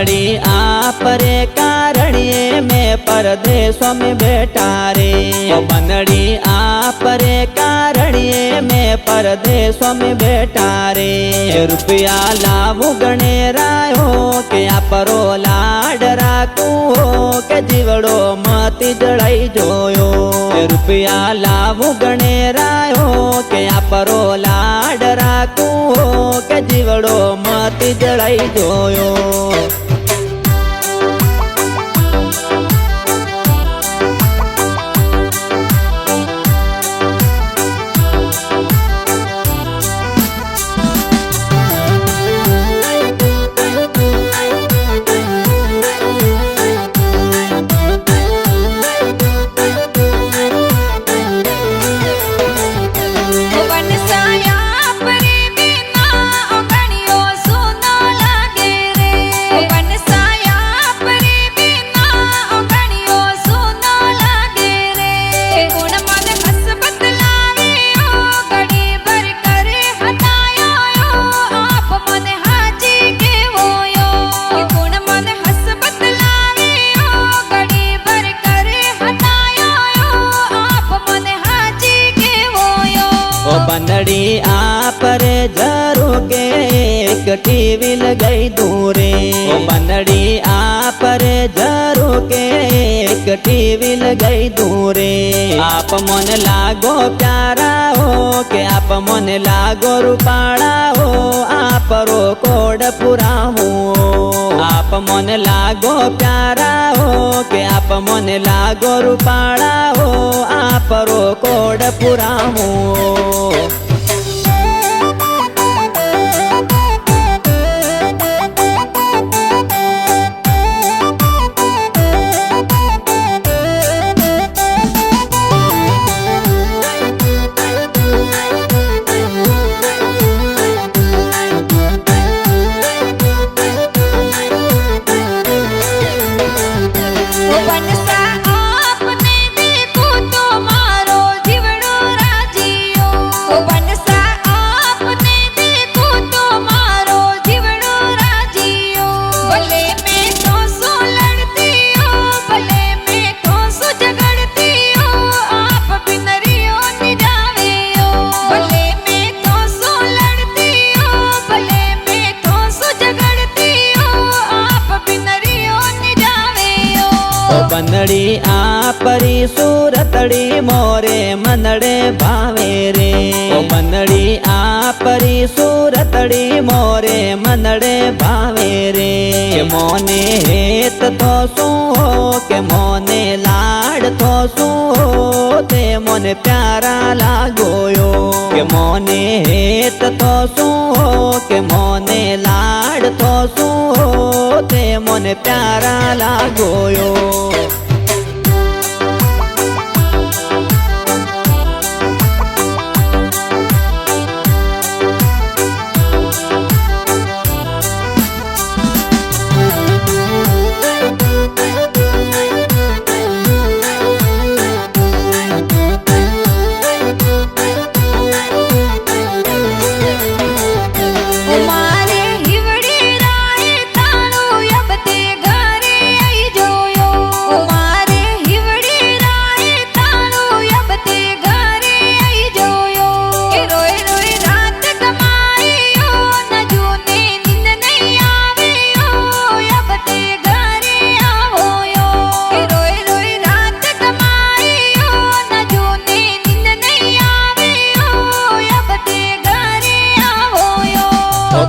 बनड़ी आप रे कारणिए में परदेशों में बैठा रे। बनड़ी आप रे कारणिए में परदेशों में बैठा रे। रुपया लावू गणेरायो के आपरो लाड राखू के जीवड़ो मती जड़ाई जोयो। रुपया लावू गणेरायो के आपरो लाड राखू के जीवड़ो मती जड़ाई जोयो। बनड़ी आप रे जरू के एक टीवी लगाई दूरे। बनड़ी आप रे जरू के एक टीवी लगाई दूरे। आप मन लागो प्यारा हो के आप मन लागो रूपाड़ा हो। आप रो कोड पूरा हो। आप मन लागो प्यारा हो के आप मन लागो रूपाड़ा हो। आप रो कोड पूरा हो। बनड़ी आपरी सूरतड़ी मोरे मनड़े भावे रे। बनड़ी आपरी सूरतड़ी मोरे मनड़े भावे रे। मोने हेत तो सू के मोने लाड तो सू ते मोने प्यारा लागोयो। के मोने हेत तो सू के मोने लाड तो सू ते मोने प्यारा लागोयो।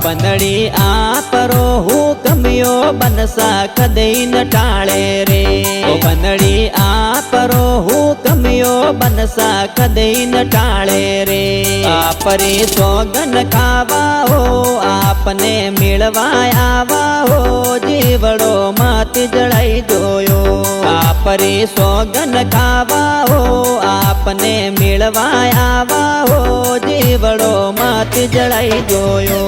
बनड़ी आपरो हुक्मियो बनसा कदे न टाळे रे। बनड़ी आपरो हुक्मियो बनसा कदे न टाळे रे। आपरे सोगन खावा हो आपने मिलवा आवा हो। जीवड़ो माती जड़ाई जोयो। आपरे सोगन खावा हो आपने मिलवा आवा हो। जीवड़ो माती जड़ाई जोयो।